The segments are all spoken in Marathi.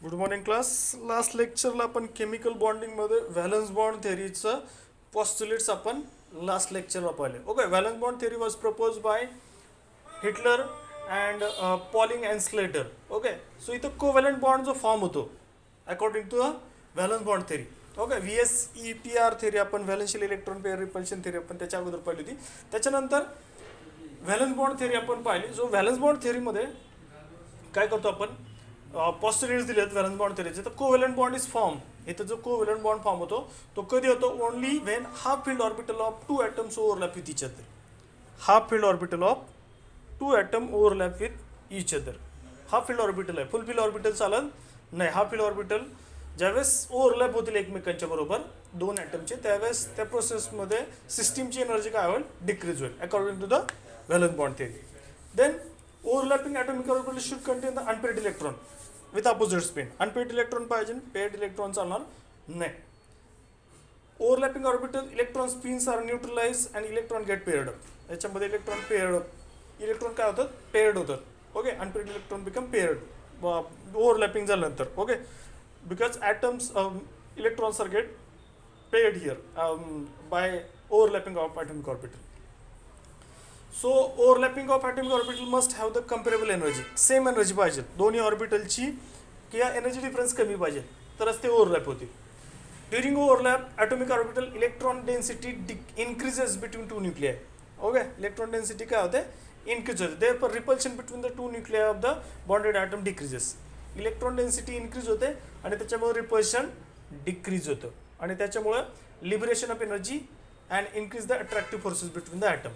Good morning class. लास्ट लेक्चरला आपण केमिकल बॉन्डिंगमध्ये व्हॅलन्स बॉन्ड थेअरीचं पॉस्ट्युलेट्स आपण लास्ट लेक्चरला पाहिले. Okay, valence bond theory was propose by Heitler and Pauling and Slater. Okay, so इथं कोव्हॅलंट बॉन्ड जो फॉर्म होतो according to valence bond theory. Okay, VSEPR theory आपण valence shell electron pair repulsion theory आपण त्याच्या अगोदर पाहिली होती. त्याच्यानंतर व्हॅलन्स बॉन्ड थेअरी आपण पाहिली. जो व्हॅलन्स बॉन्ड थेअरीमध्ये काय करतो आपण, पॉस्ट्युलेट्स दिलेत व्हॅलन्स बॉन्ड थेअरीचे. तर कोव्हॅलंट बॉन्ड इज फॉर्म. इथं जो कोव्हॅलंट बॉन्ड फॉर्म होतो तो कधी होतो? Only when half filled orbital of two atoms overlap with each other. Half filled orbital of two atom overlap with each other. Half filled orbital आहे, फुल फील्ड ऑर्बिटल चालत नाही. हाफ फील्ड ऑर्बिटल ज्यावेळेस ओव्हरलॅप होतील एकमेकांच्या बरोबर दोन ॲटमचे, त्यावेळेस त्या प्रोसेसमध्ये सिस्टीमची एनर्जी काय होईल? डिक्रीज होईल according to the valence bond theory. Then overlapping atomic orbital should contain the unpaired electron with opposite spin. Unpaired electron पाहिजे, पेअर्ड इलेक्ट्रॉन चालणार नाही. Overlapping orbital electron spins are neutralize and electron get paired. याच्यामध्ये इलेक्ट्रॉन पेअर्ड, इलेक्ट्रॉन काय होतात? पेअर्ड होतात. Okay, unpaired electron become paired overlapping झाल्यानंतर. Okay, because atoms electrons are get paired here by overlapping of atomic orbital. So overlapping of atomic orbital must have the comparable energy. Same energy पाहिजे दोन्ही ऑर्बिटलची, किंवा एनर्जी डिफरन्स कमी पाहिजे तरच ते ओव्हरलॅप होतील. During overlap atomic orbital electron density increases between two nuclei. Okay, electron density काय होते? इन्क्रीज होते. Therefore repulsion between the two nuclei of the bonded atom decreases. Electron density increase होते आणि त्याच्यामुळे रिपल्शन डिक्रीज होतं आणि त्याच्यामुळे liberation of energy and increase the attractive forces between the atom.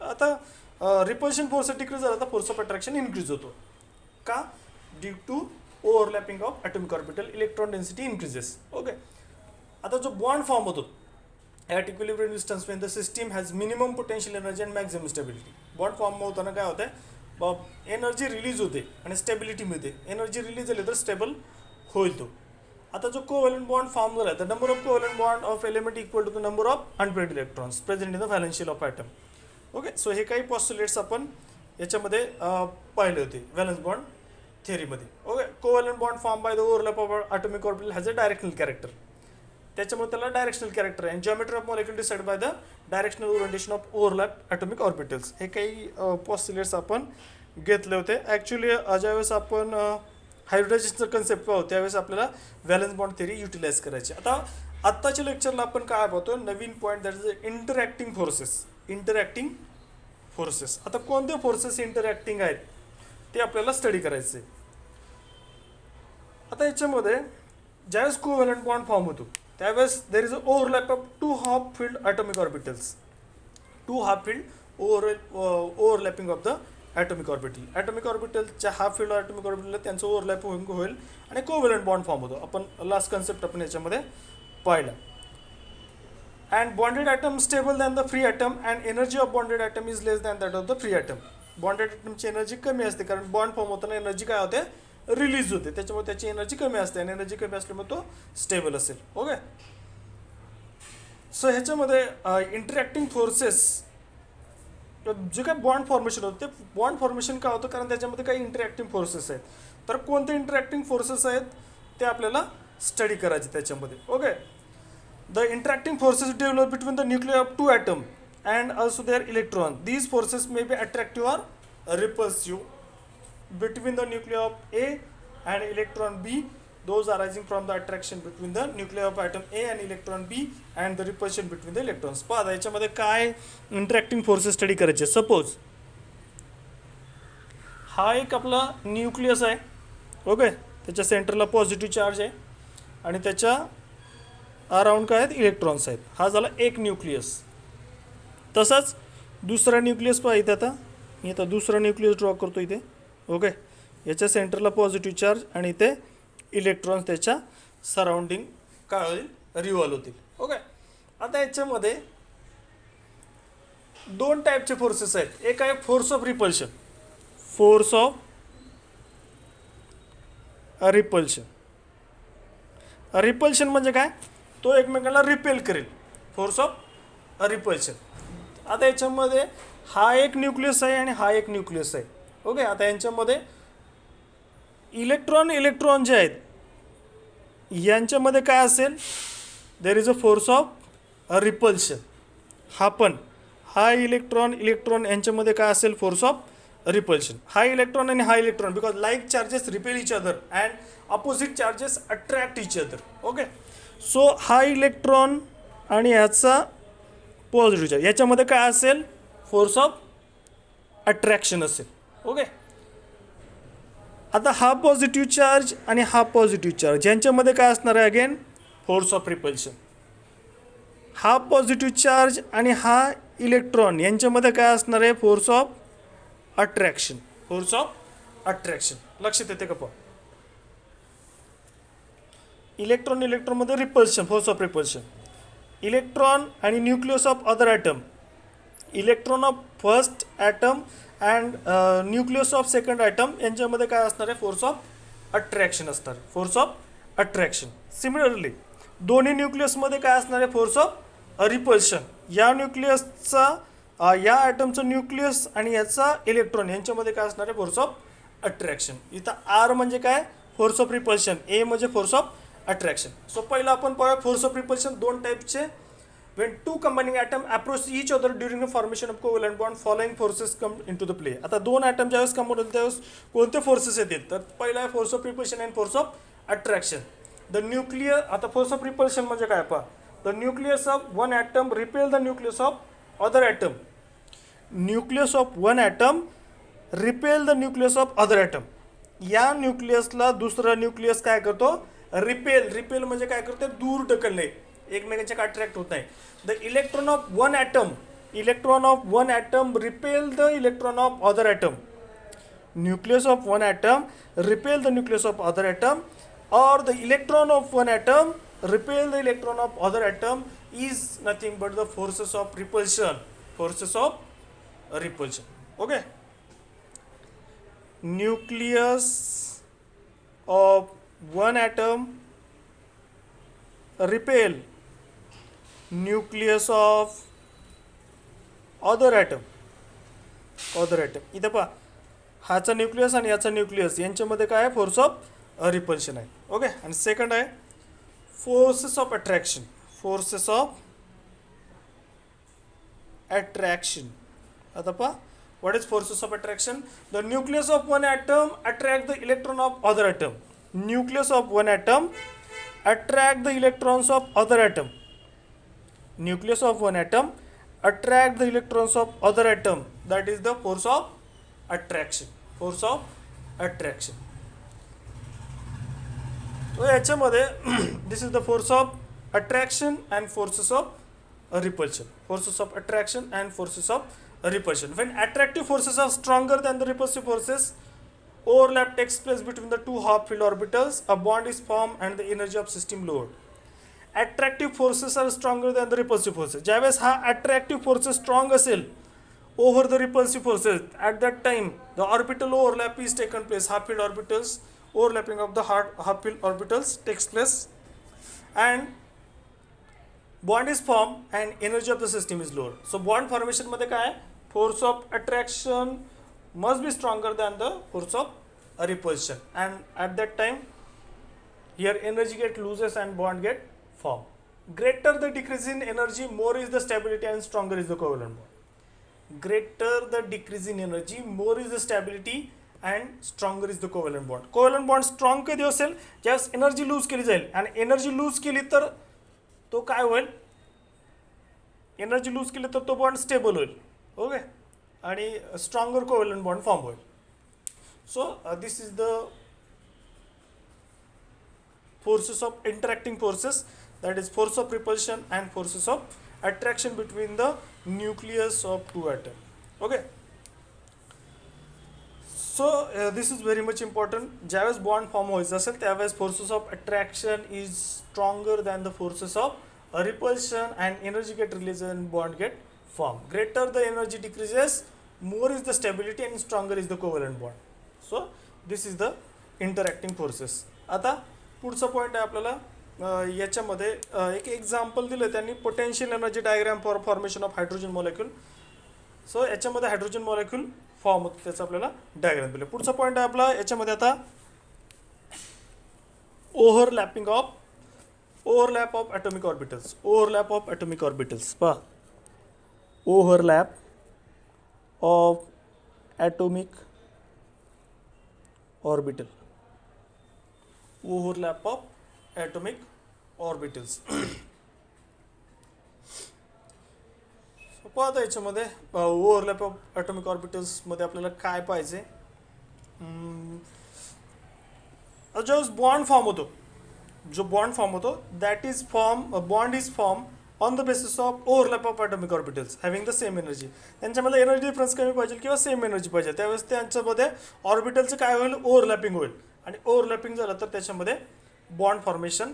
आता रिपल्शन फोर्स डिक्रीज झाला तर फोर्स ऑफ अट्रॅक्शन इन्क्रीज होतो. का? Due to overlapping of atomic orbital electron density increases. Okay, आता जो बॉन्ड फॉर्म होतो at equilibrium distance Wien the system has minimum potential energy and maximum stability. Bond form होताना काय होतं? एनर्जी रिलीज होते आणि स्टेबिलिटी मिळते. एनर्जी रिलीज झाली तर स्टेबल होईल तो. आता जो कोव्हॅलंट बॉन्ड फॉर्म झाला तर number of covalent bond of element equal to the number of unpaired electrons present in the valence shell of atom. Okay, so हे काही पॉस्ट्युलेट्स आपण याच्यामध्ये पाहिले होते व्हॅलन्स बॉन्ड थेअरीमध्ये. Okay, covalent bond form by the overlap of atomic orbital has a directional character. त्याच्यामुळे त्याला डायरेक्शनल कॅरेक्टर आहे. Geometry of molecule decide by the directional orientation of overlap atomic orbitals. हे काही पॉस्ट्युलेट्स आपण घेतले होते. ॲक्च्युली ज्यावेळेस आपण हायब्रिडायझेशनचं कन्सेप्ट पाहू त्यावेळेस आपल्याला व्हॅलन्स बॉन्ड थेअरी युटिलाइज करायची. आता आत्ताच्या लेक्चरला आपण काय पाहतो? नवीन point, that is interacting forces. Interacting forces. आता कोणते फोर्सेस इंटरॅक्टिंग आहेत ते आपल्याला स्टडी करायचे. आता याच्यामध्ये ज्यावेळेस कोव्हॅलंट बॉन्ड फॉर्म होतो त्यावेळेस there is a overlap of two half filled atomic orbitals. Two half filled overlapping of the atomic orbital. Atomic ऑर्बिटलच्या हाफ फील्ड ॲटॉमिक ऑर्बिटल त्यांचं ओव्हरलॅप होईल आणि कोव्हॅलंट बॉन्ड फॉर्म होतो. आपण लास्ट कन्सेप्ट आपण याच्यामध्ये पाहिला. And bonded atom stable than the free atom and energy of bonded atom is less than that of the free atom. Bonded atom ची एनर्जी कमी असते कारण बॉन्ड फॉर्म होताना एनर्जी काय होते? रिलीज होते. त्याच्यामुळे त्याची एनर्जी कमी असते आणि एनर्जी कमी असल्यामुळे तो स्टेबल असेल. ओके, सो ह्याच्यामध्ये इंटरॅक्टिंग फोर्सेस जे काय बॉन्ड फॉर्मेशन होतं ते बॉन्ड फॉर्मेशन काय होतं? कारण त्याच्यामध्ये काही इंटरॅक्टिंग फोर्सेस आहेत. तर कोणते इंटरॅक्टिंग फोर्सेस आहेत ते आपल्याला स्टडी करायचे त्याच्यामध्ये. Okay, the interacting forces develop between the nuclei of two atoms and also their electron. These forces may be attractive or repulsive between the nuclei of A and electron B. Those arising from the attraction between the nuclei of atom A and electron B and the repulsion between the electrons. पहा याच्यामध्ये काय इंटरॅक्टिंग फोर्सेस स्टडी करायचे. सपोज हा एक आपला न्यूक्लियस आहे. ओके, त्याच्या सेंटरला पॉझिटिव्ह चार्ज आहे आणि त्याच्या अराउंड काय आहेत? इलेक्ट्रॉन्स आहेत. हा झाला एक न्यूक्लियस. तसाच दुसरा न्यूक्लियस पहा इथे. आता मी आता दुसरा न्यूक्लियस ड्रॉ करतो इथे. ओके, याच्या सेंटरला पॉझिटिव्ह चार्ज आणि इथे इलेक्ट्रॉन्स त्याच्या सराउंडिंग काय होईल? रिव्हॉल्व होतील. ओके, आता याच्यामध्ये दोन टाईपचे फोर्सेस आहेत. एक आहे force of repulsion. Force of repulsion. Repulsion म्हणजे काय? तो एकमेकांना रिपेल करेल. Force of repulsion. आता याच्यामध्ये हा एक न्यूक्लियस आहे आणि हा एक न्यूक्लियस आहे. ओके, आता यांच्यामध्ये इलेक्ट्रॉन जे आहेत यांच्यामध्ये काय असेल, देर is a force of repulsion. हा इलेक्ट्रॉन यांच्यामध्ये काय असेल, फोर्स ऑफ रिपल्शन. हा इलेक्ट्रॉन आणि हा electron, because like charges repel each other and opposite charges attract each other. Okay, so हा इलेक्ट्रॉन आणि याचा पॉझिटिव्ह चार्ज, याच्यामध्ये काय असेल, फोर्स ऑफ अट्रॅक्शन असेल. ओके, आता हा पॉझिटिव्ह चार्ज आणि हा पॉझिटिव्ह चार्ज यांच्यामध्ये काय असणार आहे, अगेन फोर्स ऑफ रिपल्शन. हा पॉझिटिव्ह चार्ज आणि हा इलेक्ट्रॉन यांच्यामध्ये काय असणार आहे, force of attraction. Force of attraction लक्षात येते का? पहा, इलेक्ट्रॉनमध्ये repulsion, force of repulsion. Electron आणि nucleus of other atom, electron of first atom and nucleus of second atom यांच्यामध्ये काय असणार आहे, फोर्स ऑफ अट्रॅक्शन असणार, फोर्स ऑफ अट्रॅक्शन. सिमिलरली दोन्ही न्यूक्लियसमध्ये काय असणार आहे, फोर्स ऑफ रिपल्शन. या न्यूक्लियसचा या ॲटमचं न्यूक्लियस आणि याचा इलेक्ट्रॉन यांच्यामध्ये काय असणार आहे, फोर्स ऑफ अट्रॅक्शन. इथं आर म्हणजे काय, फोर्स ऑफ रिपल्शन, ए म्हणजे फोर्स ऑफ अट्रॅक्शन. सो पहिला आपण पाहूया फोर्स ऑफ रिपल्शन. दोन टाईपचे. when two combining atom approach each other during the formation of covalent bond, following forces come into the play. आता दोन ॲटम ज्यावेळेस कंबाईन होतील त्यावेळेस कोणते फोर्सेस येतील, तर पहिला आहे force of repulsion and force of attraction. The nuclear, आता फोर्स ऑफ रिपल्शन म्हणजे काय पहा, the nucleus of one atom repel the nucleus of other atom. Nucleus of one atom repel the nucleus of other atom. या न्यूक्लियसला दुसरा न्यूक्लियस काय करतो, रिपेल म्हणजे काय करते, दूर ढकलणे, एकमेकांच्या अट्रॅक्ट होत नाही. The electron of one atom repel the electron of other atom. Nucleus of one atom repel the nucleus of other atom, और the electron of one atom repel the electron of other atom is nothing but the forces of repulsion. Forces of repulsion. Okay, nucleus of one atom repel nucleus of other atom. इथं पहा, हाचा न्यूक्लियस आणि याचा न्यूक्लियस यांच्यामध्ये काय आहे, फोर्स ऑफ रिपल्शन आहे. ओके, आणि सेकंड आहे forces of attraction. Forces of attraction. आता पहा, what is forces of attraction. The nucleus of one atom attract the electron of other atom. Nucleus of one atom attract the electrons of other atom. Nucleus of one atom attract the electrons of other atom. That is the force of attraction. Force of attraction. So याच्यामध्ये this is the force of attraction and forces of repulsion. Forces of attraction and forces of repulsion. When attractive forces are stronger than the repulsive forces, overlap takes place between the two half-filled orbitals, a bond is formed and the energy of system lowered. Attractive forces are stronger than the repulsive forces. ज्यावेळेस हा attractive forces strong असेल over the repulsive forces, at that time the orbital overlap is taken place. Half-filled orbitals, overlapping of the half-filled orbitals takes place and bond is formed and energy of the system is lowered. So bond formation मध्ये काय, force of attraction must be stronger than the force of repulsion, and at that time here energy get loses and bond get formed. Greater the decrease in energy, more is the stability and stronger is the covalent bond. Greater the decrease in energy, more is the stability and stronger is the covalent bond. Covalent bond strong कधी असेल, ज्यावेळेस एनर्जी लूज केली जाईल, आणि एनर्जी लूज केली तर तो काय होईल, एनर्जी लूज केली तर तो बॉन्ड स्टेबल होईल. ओके, आणि स्ट्रॉंगर कोव्हॅलंट बॉन्ड फॉर्म होईल. So this is the forces of interacting forces, that is force of repulsion and forces of attraction between the nucleus of two atoms. Okay, so this is very much important. ज्यावेळेस बॉन्ड फॉर्म व्हायचं असेल त्यावेळेस forces of attraction is stronger than the forces of repulsion and energy get released and bond get formed. Greater the energy decreases, more is the stability and stronger is the covalent bond. So this is the interacting forces. आता पुढचा पॉईंट आहे आपल्याला याच्यामध्ये एक एक्झाम्पल दिलं त्यांनी, potential energy diagram for formation of hydrogen molecule. So याच्यामध्ये हायड्रोजन मॉलिक्यूल फॉर्म होतं त्याचं आपल्याला डायग्राम दिलं. पुढचा पॉईंट आहे आपला याच्यामध्ये आता overlapping of overlap of atomic orbitals. Overlap of atomic orbitals पहा. Overlap of atomic orbital. Overlap of atomic orbitals. पाहता याच्यामध्ये ओव्हरलॅप ऑफ ॲटॉमिक ऑर्बिटल्समध्ये आपल्याला काय पाहिजे. जो बॉन्ड फॉर्म होतो, जो बॉन्ड फॉर्म होतो that is form bond is form on the basis of overlap of atomic orbitals having the same energy. त्यांच्यामध्ये एनर्जी डिफरन्स कमी पाहिजे किंवा सेम एनर्जी पाहिजे, त्यावेळेस त्यांच्यामध्ये ऑर्बिटलचं काय होईल, ओव्हरलॅपिंग होईल. आणि ओव्हरलॅपिंग झालं तर त्याच्यामध्ये बॉन्ड फॉर्मेशन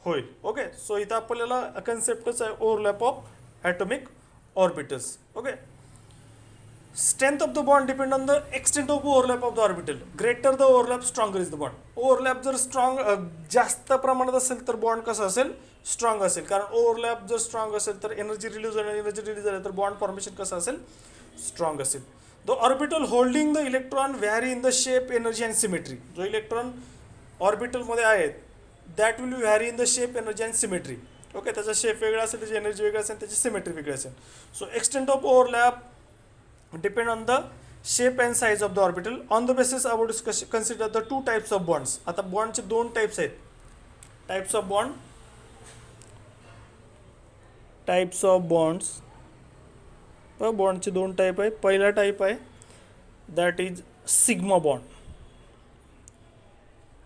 होईल. ओके, सो इथं आपल्याला कन्सेप्टच आहे overlap of atomic orbitals. Okay, strength of the bond depend on the extent of overlap of the orbital. Greater the overlap, stronger is the bond. Overlap जर स्ट्रॉंग जास्त प्रमाणात असेल तर बॉन्ड कसा असेल, स्ट्रॉंग असेल. कारण ओव्हरलॅप जर स्ट्रॉंग असेल तर एनर्जी रिलीज झाली तर बॉन्ड फॉर्मेशन कसं असेल, स्ट्रॉंग असेल. The orbital holding the electron vary in the shape, energy and symmetry. जो इलेक्ट्रॉन ऑर्बिटलमध्ये आहेत that will vary in the shape, energy and symmetry. Okay, त्याचा शेप वेगळा असेल, त्याची एनर्जी वेगळी असेल, त्याची सिमेट्री वेगळी असेल. So extent of overlap depend on the shape and size of the orbital. On the basis I would consider the two types of bonds. आता बॉन्डचे दोन टाइप्स आहेत. Types of bond, types of bonds. बॉन्डचे दोन टाइप आहेत. पहिला टाइप आहे that is sigma bond.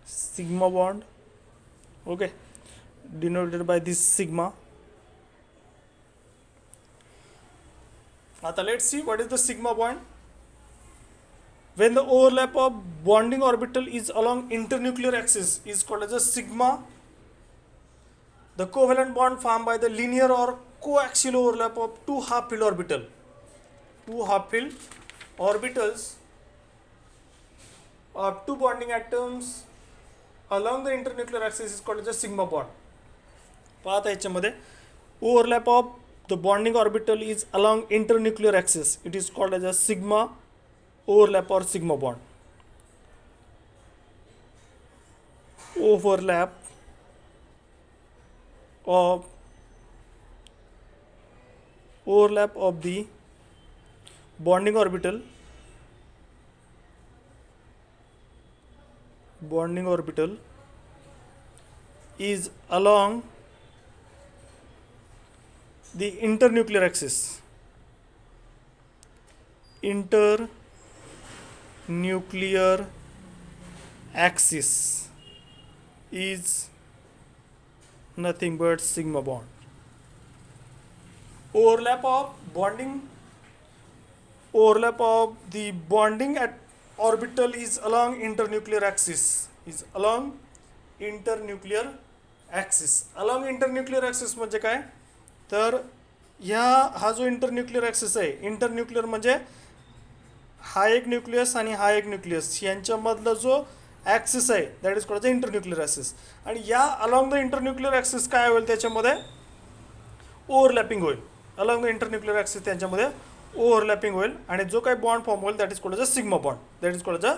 Sigma bond. Okay, denoted by this sigma. Now let's see what is the sigma bond. When the overlap of bonding orbital is along internuclear axis is called as a sigma. The covalent bond formed by the linear or coaxial overlap of two half-filled orbital. Two half-filled orbitals of two bonding atoms along the internuclear axis is called as a sigma bond. पाहता याच्यामध्ये overlap of the bonding orbital is along internuclear axis. It is called as a sigma overlap or sigma bond. Overlap of the bonding orbital is along the internuclear axis. Internuclear axis is nothing but sigma bond. Overlap of the bonding at orbital is along internuclear axis. Along internuclear axis म्हणजे काय, तर हा जो इंटरन्यूक्लियर ॲक्सिस आहे, इंटरन्यूक्लियर म्हणजे हा एक न्यूक्लियस आणि हा एक न्यूक्लियस यांच्यामधला जो ॲक्सिस आहे that is called the internuclear axis. आणि या अलॉंग द इंटरन्यूक्लियर ॲक्सिस काय होईल, त्याच्यामध्ये ओव्हरलॅपिंग होईल. अलॉंग द इंटरन्यूक्लियर ॲक्सिस त्यांच्यामध्ये ओव्हरलॅपिंग होईल आणि जो काही बॉन्ड फॉर्म होईल that is called the sigma bond. That is called the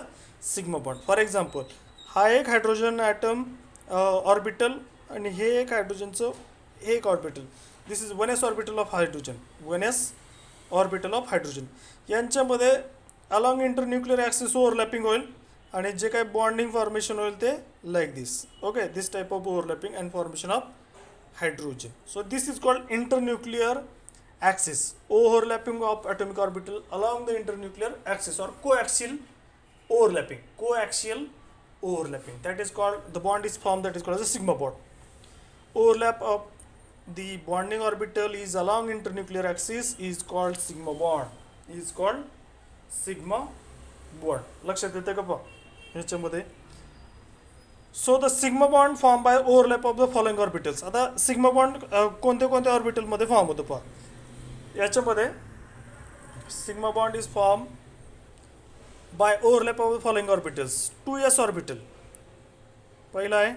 sigma bond. For example, हा एक हायड्रोजन ॲटम ऑर्बिटल आणि हे एक हायड्रोजनचं एक orbital. This is 1s orbital of hydrogen. 1s orbital of hydrogen यांच्यामध्ये अलॉंग इंटरन्यूक्लियर ॲक्सिस ओव्हरलॅपिंग होईल आणि जे काही बॉन्डिंग फॉर्मेशन होईल ते like this. Okay, this type of overlapping and formation of hydrogen. So this is called internuclear axis. Overlapping of atomic orbital along the internuclear axis और कोॲक्सियल overlapping. कोॲक्सियल overlapping, that is called, the bond is formed, that is called as a sigma bond. Overlap of the bonding orbital is along internuclear axis is called sigma bond. लक्षात येते का पहा ह्याच्यामध्ये. So the sigma bond form bye overlap of the following orbitals. आता सिग्मा बॉन्ड कोणत्या कोणत्या ऑर्बिटलमध्ये फॉर्म होतो पहा. याच्यामध्ये sigma bond is form by overlap of the following orbitals. 2s orbital. पहिला आहे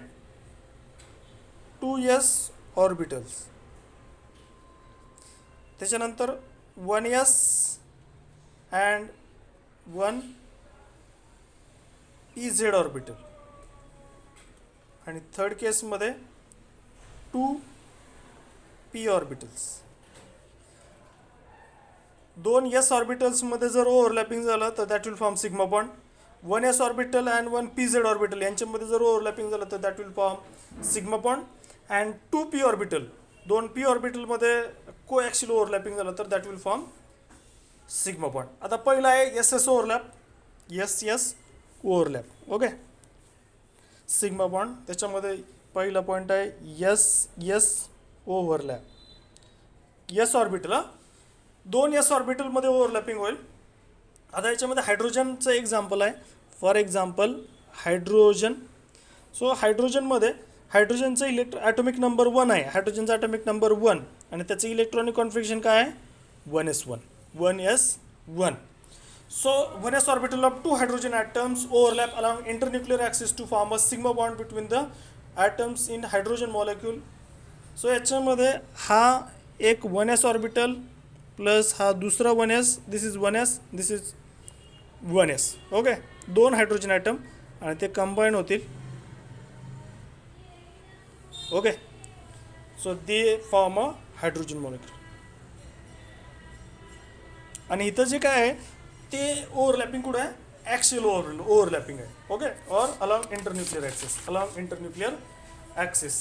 2s orbitals. त्याच्यानंतर 1s and 1 EZ orbital. आणि थर्ड केसमध्ये टू पी ऑर्बिटल्स. दोन एस ऑर्बिटल्समध्ये जर ओव्हरलॅपिंग झालं तर that will form sigma bond. One s orbital and one p z orbital यांच्यामध्ये जर ओव्हरलॅपिंग झालं तर that will form sigma bond. And two p orbital, दोन पी ऑर्बिटलमध्ये को ॲक्सिल ओव्हरलॅपिंग झालं तर that will form sigma bond. आता पहिला आहे S S overlap, s S overlap. Okay, sigma bond. त्याच्यामध्ये पहिला पॉईंट आहे S S overlap. S orbital, दोन एस ऑर्बिटलमध्ये ओव्हरलॅपिंग होईल. आता याच्यामध्ये हायड्रोजनचं एक्झाम्पल आहे. For example hydrogen. सो हायड्रोजनमध्ये हायड्रोजनचं ॲटॉमिक नंबर 1 आहे. हायड्रोजनचा ॲटॉमिक नंबर 1 आणि त्याचं इलेक्ट्रॉनिक कॉन्फिगरेशन काय आहे? 1s1. 1s1. So 1s orbital of two hydrogen atoms overlap along internuclear axis to form a sigma bond between the atoms in hydrogen molecule. So याच्यामध्ये हा एक 1s ऑर्बिटल प्लस हा दुसरा 1s, this is 1s, this is 1s. Okay, दोन हायड्रोजन ॲटम आणि ते कंबाईन होतील. Okay, so they form a hydrogen molecule. आणि इथं जे काय आहे ते ओव्हरलॅपिंग कुठं आहे? ॲक्सियल ओव्हरलॅपिंग आहे. Okay, or along internuclear axis, along internuclear axis.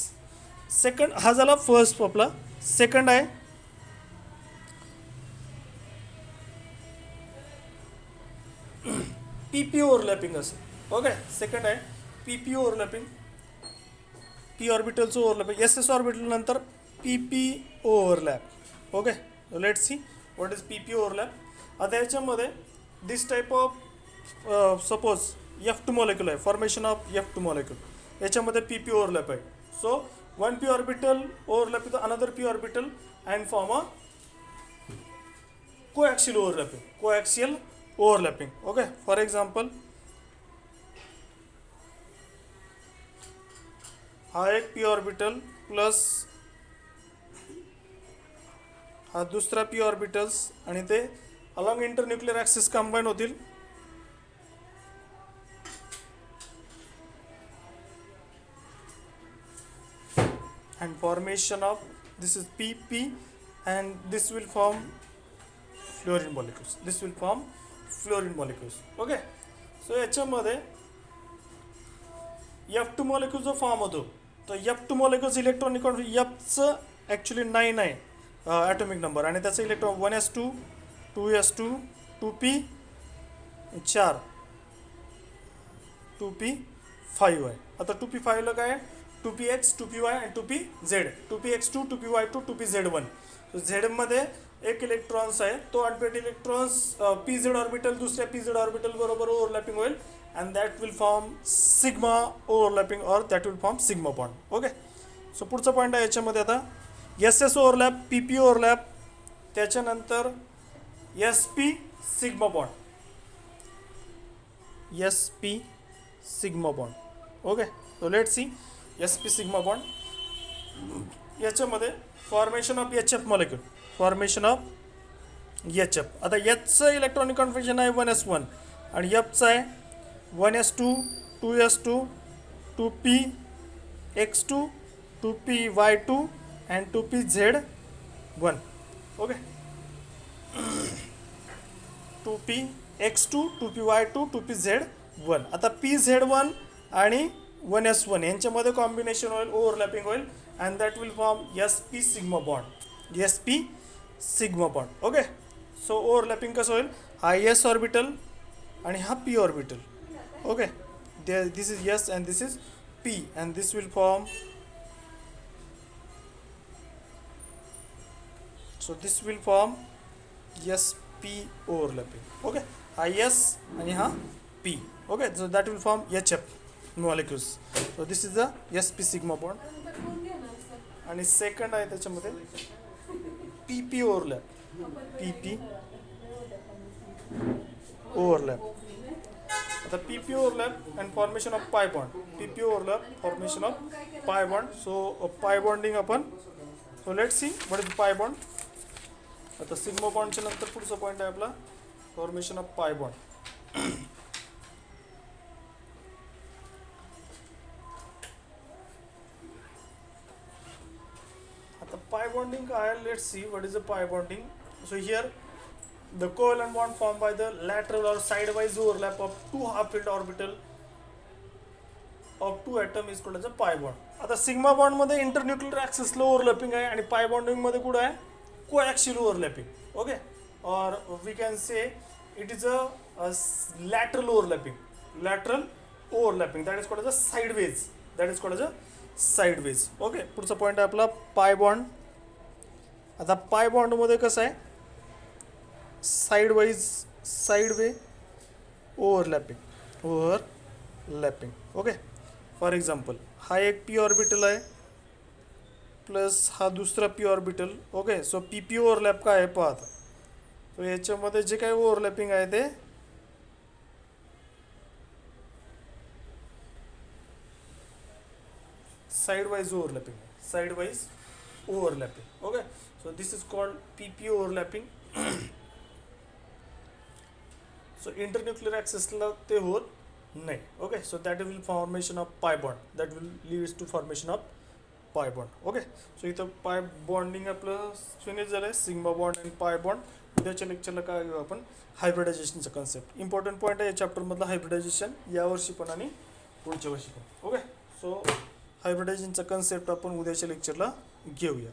Second, हा झाला फर्स्ट आपला. सेकंड आहे पी पी ओव्हरलॅपिंग असं. ओके, सेकंड आहे पी पी ओव्हरलॅपिंग, पी ऑर्बिटलचं ओव्हरलॅपिंग. एस एस ऑर्बिटल नंतर P P overlap. Okay, let's see what is P P overlap. आता याच्यामध्ये this type of suppose F2 molecule आहे, फॉर्मेशन ऑफ F2 मॉलिक्यूल. याच्यामध्ये पी पी ओव्हरलॅप आहे. So one P orbital overlap with another P orbital and form a coaxial overlapping, coaxial overlapping. Okay, for example हा एक पी ऑर्बिटल प्लस हा दुसरा पी ऑर्बिटल्स आणि ते अलॉंग इंटरन्युक्लियर ॲक्सिस कंबाईन होतील. And formation of this is P P and this will form fluorine molecules, this will form fluorine molecules. Okay, so याच्यामध्ये F2 मॉलिक्यूल जो फॉर्म होतो तर F2 मॉलिक्यूल्स इलेक्ट्रॉनिक Fचं ॲक्च्युली 9 आहे ॲटॉमिक नंबर आणि त्याचं electron 1s2, 2s2, 2p 4, 2p5 आहे. आता 2p5ला काय आहे? 2px, 2py आणि 2pz. 2px2, 2py2, 2pz1. So झेडमध्ये एक इलेक्ट्रॉन्स आहे, तो अनपेड इलेक्ट्रॉन्स pz ऑर्बिटल दुसऱ्या pz ऑर्बिटल बरोबर ओव्हरलॅपिंग होईल and that will form sigma overlapping or that will form sigma bond. Okay, so पुढचा पॉईंट आहे याच्यामध्ये आता S S overlap, P P overlap, त्याच्यानंतर S P sigma bond, S P sigma bond. Okay, so let's see S P sigma bond. याच्यामध्ये formation of H F molecule, formation of H F. आता एचचं इलेक्ट्रॉनिक कॉन्फिगरेशन आहे 1s1 आणि एफचं आहे 1s2, 2s2, 2px2, 2py2 and 2pz1. Okay, 2px2, 2py2, 2pz1. आता pz1 आणि 1s1 यांच्यामध्ये कॉम्बिनेशन होईल, ओव्हरलॅपिंग होईल and that will form sp sigma bond, sp sigma bond. Okay, so overlapping कसं होईल? हा एस ऑर्बिटल आणि हा P orbital. Okay, this is S and this is P and this will form, so this will form sp overlapping. Okay, हा s आणि हा p. Okay, so that will form hf molecules. So this is the sp sigma bond. आणि सेकंड आहे त्याच्यामध्ये pp overlap, pp overlap. आता pp overlap and formation of pi bond, pp overlap, formation of pi bond. So pi bonding आपण, so let's see what is pi bond. आता सिग्मा बॉन्डच्या नंतर पुढचा पॉईंट आहे आपला फॉर्मेशन ऑफ पाय बॉन्ड. आता पाय बॉन्डिंग काय आहे, let's see what is a pi bonding. So here the covalent bond formed by the lateral or sidewise overlap of two half-filled orbital of two atom is called as a pi bond. आता सिग्मा बॉन्ड मध्ये इंटरन्यूक्लियर ऍक्सिसला ओव्हरलॅपिंग आहे आणि पाय बॉन्डिंग मध्ये कुठं आहे, कोॲक्सियल ओव्हरलॅपिंग. ओके, और we can say it is a lateral overlapping that is called as a sideways. Okay, पुढचा पॉईंट आहे आपला पाय बॉन्ड. आता पाय बॉन्ड मध्ये कसं आहे, sideway overlapping. Okay, for example हा एक पी ऑर्बिटल आहे प्लस हा दुसरा P orbital. Okay, so P P overlap काय आहे पाहता. सो याच्यामध्ये जे काही ओव्हरलॅपिंग आहे ते sidewise overlapping. Okay, so this is called P P overlapping. So internuclear ॲक्सिसला ते होत नाही. Okay, so that will formation of pi bond, that will leads to formation of pi bond. Okay, so इथं पाय बॉन्डिंग आपलं फिनिश झालं आहे, सिग्मा बॉन्ड आणि पाय बॉन्ड. उद्याच्या लेक्चरला काय घेऊ आपण, हायब्रिडायझेशनचा कन्सेप्ट. इम्पॉर्टंट पॉईंट आहे या चॅप्टरमधलं हायब्रिडायझेशन, यावर्षी पण आणि पुढच्या वर्षी पण. ओके, सो हायब्रिडायझेशनचा कन्सेप्ट आपण उद्याच्या लेक्चरला घेऊया.